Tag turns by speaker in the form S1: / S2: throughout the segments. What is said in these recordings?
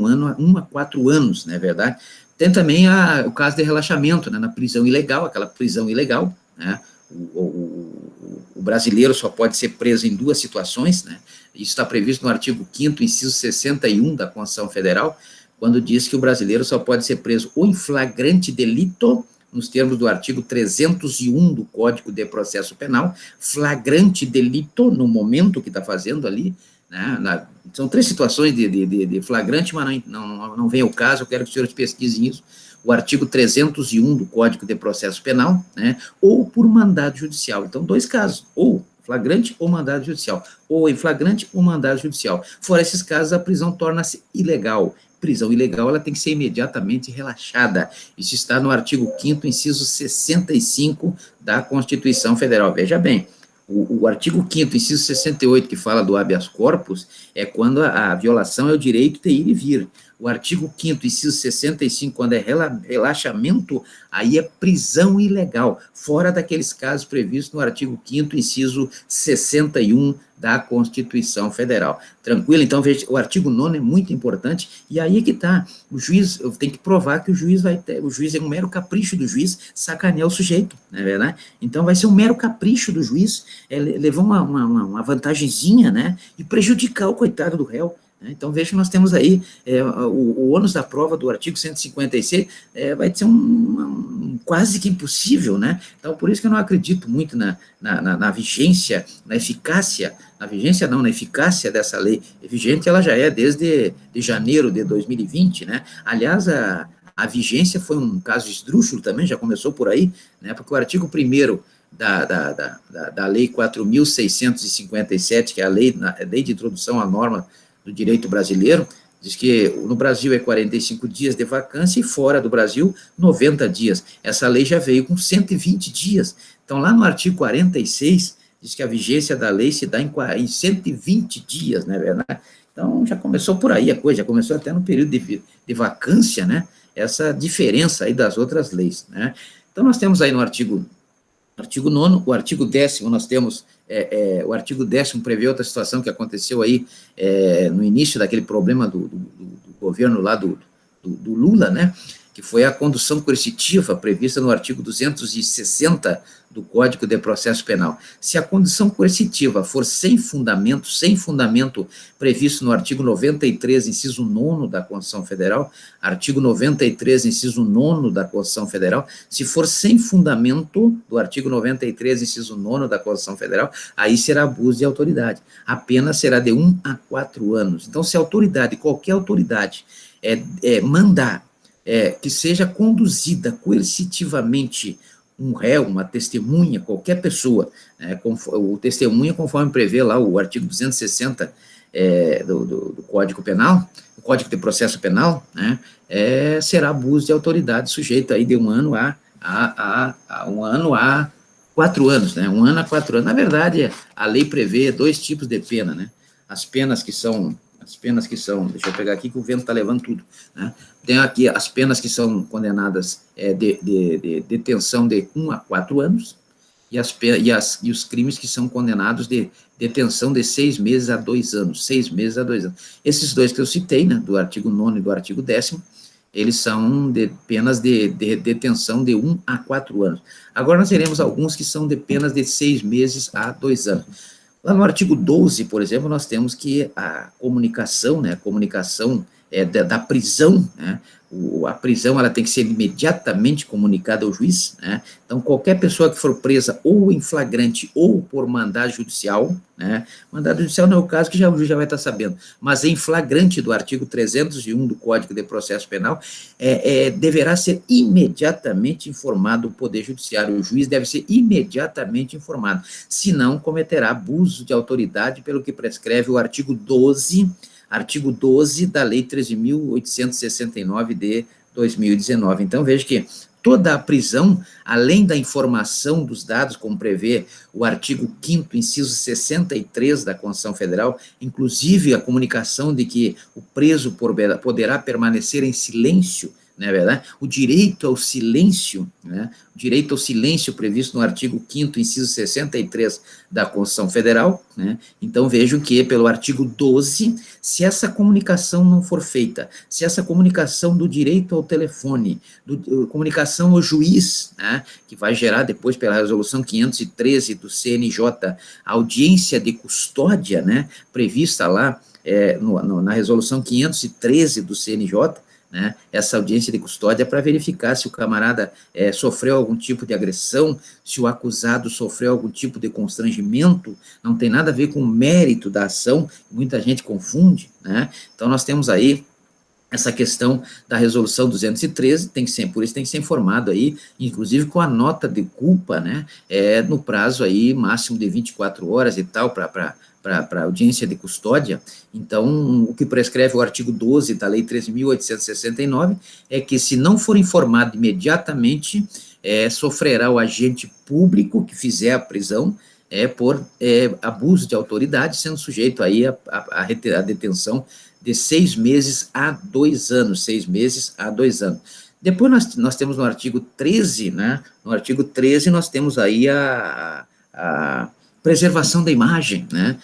S1: 1 a 4 anos, não é verdade? Tem também o caso de relaxamento, né, na prisão ilegal, aquela prisão ilegal, né, o brasileiro só pode ser preso em 2 situações, né, isso está previsto no artigo 5º, inciso 61 da Constituição Federal, quando diz que o brasileiro só pode ser preso ou em flagrante delito, nos termos do artigo 301 do Código de Processo Penal, flagrante delito, no momento que está fazendo ali, né, são 3 situações de flagrante, mas não vem ao caso, eu quero que os senhores pesquisem isso, o artigo 301 do Código de Processo Penal, né, ou por mandado judicial. Então, 2 casos, ou flagrante ou mandado judicial, ou em flagrante ou mandado judicial. Fora esses casos, a prisão torna-se ilegal. Prisão ilegal, ela tem que ser imediatamente relaxada. Isso está no artigo 5º, inciso 65 da Constituição Federal. Veja bem, o artigo 5º, inciso 68, que fala do habeas corpus, é quando a violação é o direito de ir e vir. O artigo 5º, inciso 65, quando é relaxamento, aí é prisão ilegal, fora daqueles casos previstos no artigo 5º, inciso 61 da Constituição Federal. Tranquilo? Então, veja, o artigo 9º é muito importante, e aí é que está, o juiz tem que provar que o juiz é um mero capricho do juiz sacanear o sujeito, não é verdade? Então, vai ser um mero capricho do juiz levar uma vantagenzinha, né, e prejudicar o coitado do réu. Então, veja que nós temos aí o ônus da prova do artigo 156 vai ser quase que impossível, né? Então, por isso que eu não acredito muito na vigência, na eficácia dessa lei vigente, ela já é desde janeiro de 2020, né? Aliás, a vigência foi um caso esdrúxulo também, já começou por aí, né? Porque o artigo 1º da Lei 4.657, que é a lei de introdução à norma do direito brasileiro, diz que no Brasil é 45 dias de vacância e fora do Brasil 90 dias. Essa lei já veio com 120 dias. Então, lá no artigo 46, diz que a vigência da lei se dá em 120 dias, não é verdade? Então, já começou por aí a coisa, já começou até no período de vacância, né? Essa diferença aí das outras leis, né? Então, nós temos aí no artigo 9º, o artigo 10º, nós temos, o artigo 10º prevê outra situação que aconteceu aí no início daquele problema do governo lá do Lula, né, que foi a condução coercitiva prevista no artigo 260 do Código de Processo Penal. Se a condução coercitiva for sem fundamento previsto no artigo 93, inciso 9º da Constituição Federal, artigo 93, inciso 9º da Constituição Federal, se for sem fundamento do artigo 93, inciso 9º da Constituição Federal, aí será abuso de autoridade. A pena será de 1 a 4 anos. Então, se a autoridade, qualquer autoridade, mandar que seja conduzida coercitivamente um réu, uma testemunha, qualquer pessoa, o testemunha, conforme prevê lá o artigo 260 do Código Penal, o Código de Processo Penal, né, será abuso de autoridade sujeito aí de 1 ano a 4 anos, né, 1 ano a 4 anos. Na verdade, a lei prevê 2 tipos de pena, né, as penas que são, deixa eu pegar aqui que o vento está levando tudo, né? Tem aqui as penas que são condenadas de detenção de 1 a 4 anos, e os crimes que são condenados de detenção de 6 meses a 2 anos, 6 meses a 2 anos. Esses 2 que eu citei, né, do artigo 9º e do artigo 10º, eles são de penas de detenção de 1 a 4 anos. Agora nós teremos alguns que são de penas de 6 meses a 2 anos. Lá no artigo 12, por exemplo, nós temos que a comunicação, né, da prisão, né, a prisão ela tem que ser imediatamente comunicada ao juiz, né, então qualquer pessoa que for presa ou em flagrante ou por mandado judicial, né, mandado judicial não é o caso que o juiz já vai estar sabendo, mas em flagrante do artigo 301 do Código de Processo Penal, deverá ser imediatamente informado o Poder Judiciário, o juiz deve ser imediatamente informado, senão cometerá abuso de autoridade pelo que prescreve o artigo 12 da Lei 13.869 de 2019. Então, veja que toda a prisão, além da informação dos dados, como prevê o artigo 5º, inciso 63 da Constituição Federal, inclusive a comunicação de que o preso poderá permanecer em silêncio não é verdade? O direito ao silêncio, né? O direito ao silêncio previsto no artigo 5º, inciso 63 da Constituição Federal, né? Então, vejam que, pelo artigo 12, se essa comunicação não for feita, se essa comunicação do direito ao telefone, comunicação ao juiz, né? Que vai gerar depois, pela resolução 513 do CNJ, a audiência de custódia, né? Prevista lá, na resolução 513 do CNJ, né, essa audiência de custódia para verificar se o camarada sofreu algum tipo de agressão, se o acusado sofreu algum tipo de constrangimento, não tem nada a ver com o mérito da ação, muita gente confunde, né? Então nós temos aí essa questão da resolução 213, por isso tem que ser informado aí, inclusive com a nota de culpa, né, no prazo aí máximo de 24 horas e tal, para audiência de custódia. Então, o que prescreve o artigo 12 da Lei 13.869 é que, se não for informado imediatamente, sofrerá o agente público que fizer a prisão por abuso de autoridade, sendo sujeito aí a detenção de 6 meses a 2 anos, 6 meses a 2 anos. Depois nós temos no artigo 13, né, no artigo 13 nós temos aí a preservação da imagem, né,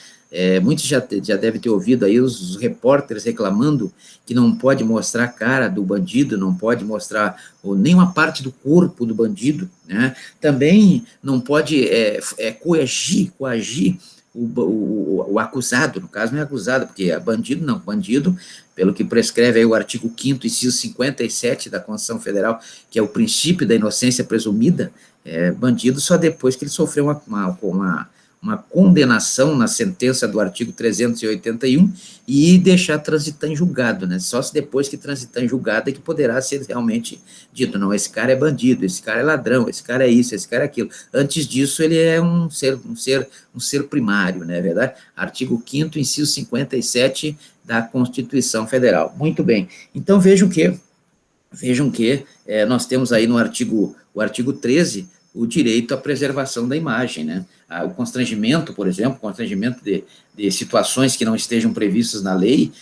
S1: muitos já devem ter ouvido aí os repórteres reclamando que não pode mostrar a cara do bandido, não pode mostrar nenhuma parte do corpo do bandido, né, também não pode coagir o acusado, no caso não é acusado, porque é bandido, não, bandido, pelo que prescreve aí o artigo 5º, inciso 57 da Constituição Federal, que é o princípio da inocência presumida, bandido só depois que ele sofreu uma condenação na sentença do artigo 381 e deixar transitar em julgado, né? Só se depois que transitar em julgado é que poderá ser realmente dito, não, esse cara é bandido, esse cara é ladrão, esse cara é isso, esse cara é aquilo. Antes disso, ele é um ser primário, não é verdade? Artigo 5º, inciso 57 da Constituição Federal. Muito bem. Então, vejam que nós temos aí no artigo 13 o direito à preservação da imagem, né? O constrangimento, por exemplo, constrangimento de situações que não estejam previstas na lei,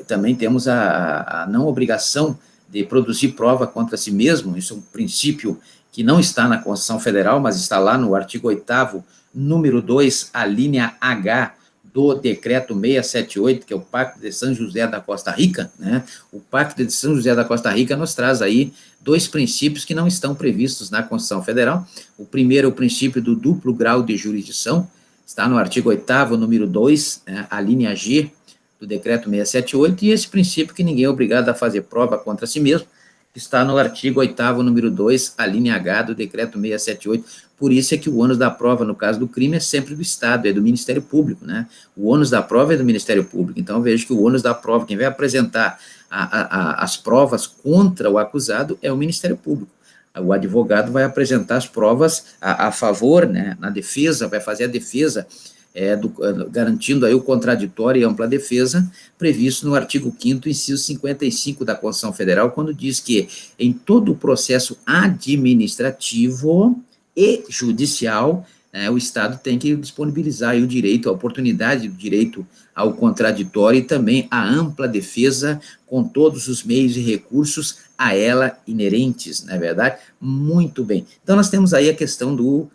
S1: também temos a não obrigação de produzir prova contra si mesmo, isso é um princípio que não está na Constituição Federal, mas está lá no artigo 8º, número 2, a linha H, do decreto 678, que é o Pacto de São José da Costa Rica, né? O Pacto de São José da Costa Rica nos traz aí 2 princípios que não estão previstos na Constituição Federal. O primeiro é o princípio do duplo grau de jurisdição, está no artigo 8º, número 2, a linha G do decreto 678, e esse princípio que ninguém é obrigado a fazer prova contra si mesmo, está no artigo 8º, número 2, a linha H do decreto 678, por isso é que o ônus da prova, no caso do crime, é sempre do Estado, é do Ministério Público, né? O ônus da prova é do Ministério Público, então vejo que o ônus da prova, quem vai apresentar as provas contra o acusado é o Ministério Público. O advogado vai apresentar as provas a favor, né, na defesa, vai fazer a defesa, garantindo aí o contraditório e ampla defesa, previsto no artigo 5º, inciso 55 da Constituição Federal, quando diz que em todo o processo administrativo e judicial, o Estado tem que disponibilizar aí o direito, a oportunidade do direito ao contraditório e também a ampla defesa com todos os meios e recursos a ela inerentes, não é verdade? Muito bem. Então, nós temos aí a questão do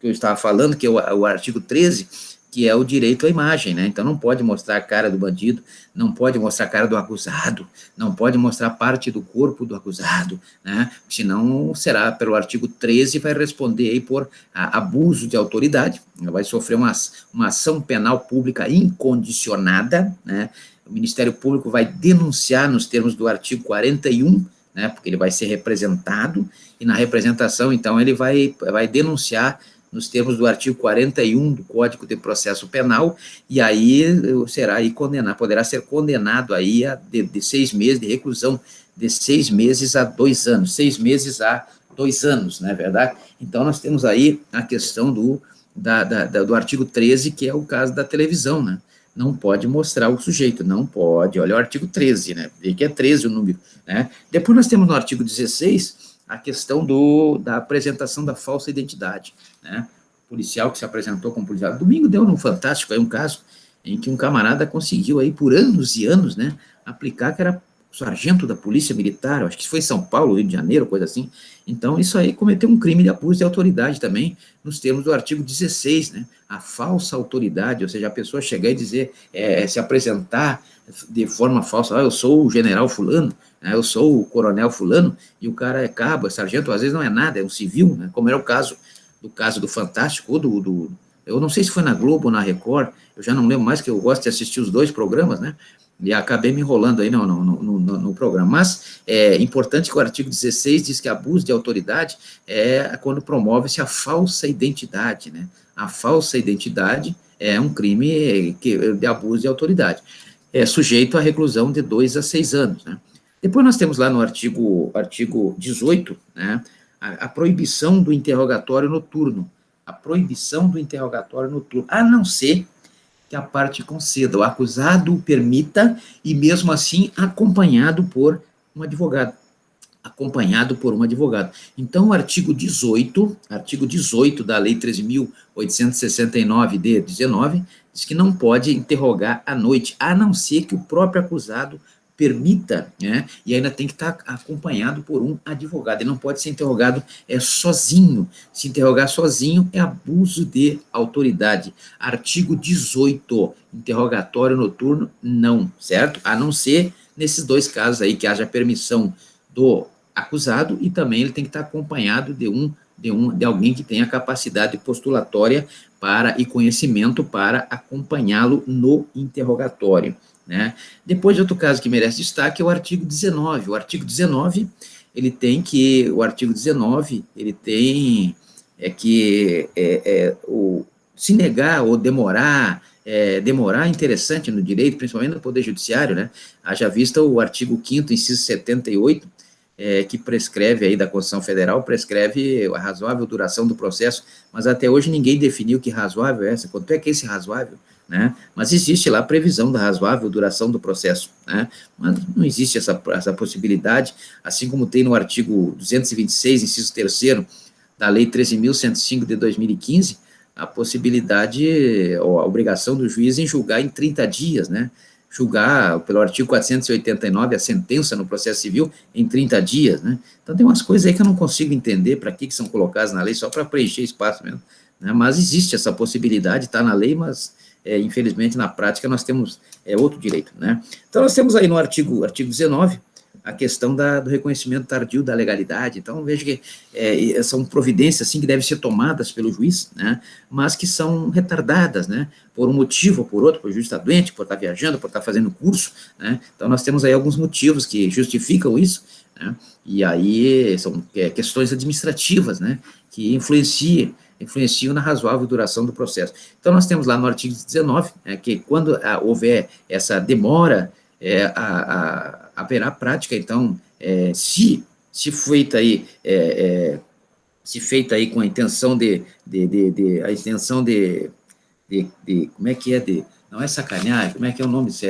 S1: que eu estava falando, que é o artigo 13, que é o direito à imagem, né? Então, não pode mostrar a cara do bandido, não pode mostrar a cara do acusado, não pode mostrar parte do corpo do acusado, né? Senão será, pelo artigo 13, vai responder aí por abuso de autoridade, vai sofrer uma ação penal pública incondicionada, né? O Ministério Público vai denunciar nos termos do artigo 41, né? Porque ele vai ser representado, e na representação, então, ele vai denunciar nos termos do artigo 41 do Código de Processo Penal, e aí será aí poderá ser condenado aí de 6 meses de reclusão, de 6 meses a 2 anos, 6 meses a 2 anos, não é verdade? Então, nós temos aí a questão do artigo 13, que é o caso da televisão, né? Não pode mostrar o sujeito, não pode, olha o artigo 13, né? Vê que é 13 o número, né? Depois nós temos no artigo 16, a questão da apresentação da falsa identidade, né? O policial que se apresentou como policial. Domingo deu no Fantástico aí um caso em que um camarada conseguiu aí por anos e anos, né, aplicar que era sargento da Polícia Militar, acho que foi em São Paulo, Rio de Janeiro, coisa assim. Então, isso aí cometeu um crime de abuso de autoridade também, nos termos do artigo 16, né? A falsa autoridade, ou seja, a pessoa chegar e dizer, se apresentar de forma falsa, eu sou o general fulano, né, eu sou o coronel fulano, e o cara é cabo, é sargento, às vezes não é nada, é um civil, né? Como era o caso do Fantástico, ou eu não sei se foi na Globo ou na Record, eu já não lembro mais, que eu gosto de assistir os dois programas, né? E acabei me enrolando aí no programa. Mas é importante que o artigo 16 diz que abuso de autoridade é quando promove-se a falsa identidade, né? A falsa identidade é um crime de abuso de autoridade. É sujeito à reclusão de 2 a 6 anos, né? Depois nós temos lá no artigo 18, né, a proibição do interrogatório noturno. A proibição do interrogatório noturno, a não ser que a parte conceda, o acusado o permita, e mesmo assim acompanhado por um advogado. Acompanhado por um advogado. Então, o artigo 18 da Lei 13.869 de 19, diz que não pode interrogar à noite, a não ser que o próprio acusado permita, né, e ainda tem que estar acompanhado por um advogado, ele não pode ser interrogado sozinho, se interrogar sozinho é abuso de autoridade. Artigo 18, interrogatório noturno, não, certo? A não ser nesses dois casos aí, que haja permissão do acusado e também ele tem que estar acompanhado de alguém que tenha capacidade postulatória e conhecimento para acompanhá-lo no interrogatório, né? Depois, outro caso que merece destaque é o artigo 19. O artigo 19, ele tem que se negar ou demorar é interessante no direito, principalmente no Poder Judiciário, né? Haja vista o artigo 5º, inciso 78, que prescreve aí da Constituição Federal, prescreve a razoável duração do processo, mas até hoje ninguém definiu que razoável é essa, quanto é que é esse razoável, né? Mas existe lá a previsão da razoável duração do processo, né? Mas não existe essa possibilidade, assim como tem no artigo 226, inciso 3º, da Lei 13.105 de 2015, a possibilidade, ou a obrigação do juiz em julgar em 30 dias, né? Julgar, pelo artigo 489, a sentença no processo civil em 30 dias, né? Então, tem umas coisas aí que eu não consigo entender para que são colocadas na lei, só para preencher espaço mesmo, né? Mas existe essa possibilidade, está na lei, mas, infelizmente, na prática, nós temos outro direito, né? Então, nós temos aí no artigo 19, a questão do reconhecimento tardio da legalidade. Então, vejo que são providências, assim, que devem ser tomadas pelo juiz, né, mas que são retardadas, né, por um motivo ou por outro, por o juiz estar doente, por estar viajando, por estar fazendo curso, né. Então, nós temos aí alguns motivos que justificam isso, né, e aí são questões administrativas, né, que influenciam na razoável duração do processo. Então, nós temos lá no artigo 19, que quando houver essa demora, haverá prática, então, se feita aí com a intenção como é que é, não é sacanear, como é que é o nome, se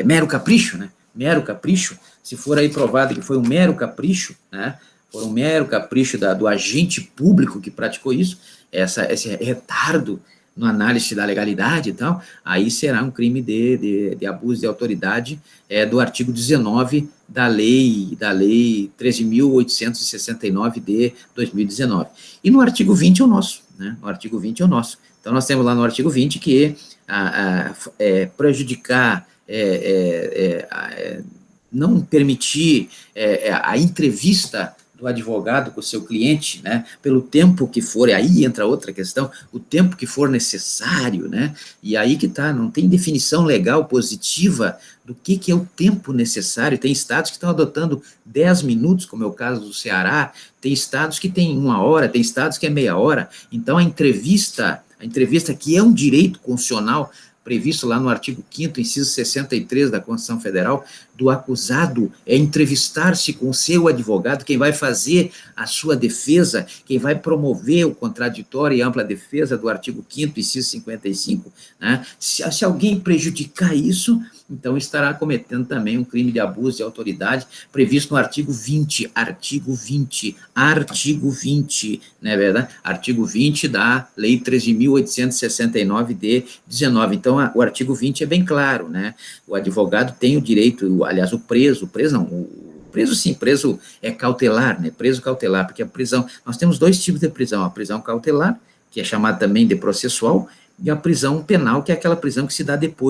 S1: mero capricho, né, mero capricho, se for aí provado que foi um mero capricho, né, for um mero capricho do agente público que praticou isso, esse retardo na análise da legalidade e tal, aí será um crime de abuso de autoridade do artigo 19 da Lei 13.869 de 2019. E no artigo 20 é o nosso, né? No artigo 20 é o nosso. Então, nós temos lá no artigo 20 que prejudicar, não permitir a entrevista do advogado com o seu cliente, né, pelo tempo que for, e aí entra outra questão, o tempo que for necessário, né, e aí que está, não tem definição legal positiva do que é o tempo necessário. Tem estados que estão adotando 10 minutos, como é o caso do Ceará, tem estados que tem 1 hora, tem estados que é meia hora. Então, a entrevista que é um direito constitucional, previsto lá no artigo 5º, inciso 63 da Constituição Federal, do acusado entrevistar-se com o seu advogado, quem vai fazer a sua defesa, quem vai promover o contraditório e ampla defesa do artigo 5º, inciso 55, né? Se alguém prejudicar isso, então estará cometendo também um crime de abuso de autoridade, previsto no artigo 20, não é verdade? Artigo 20 da Lei 13.869 de 19. Então, o artigo 20 é bem claro, né? O advogado tem o direito, aliás, o preso não, preso é cautelar, né? Preso cautelar, porque a prisão, nós temos dois tipos de prisão, a prisão cautelar, que é chamada também de processual, e a prisão penal, que é aquela prisão que se dá depois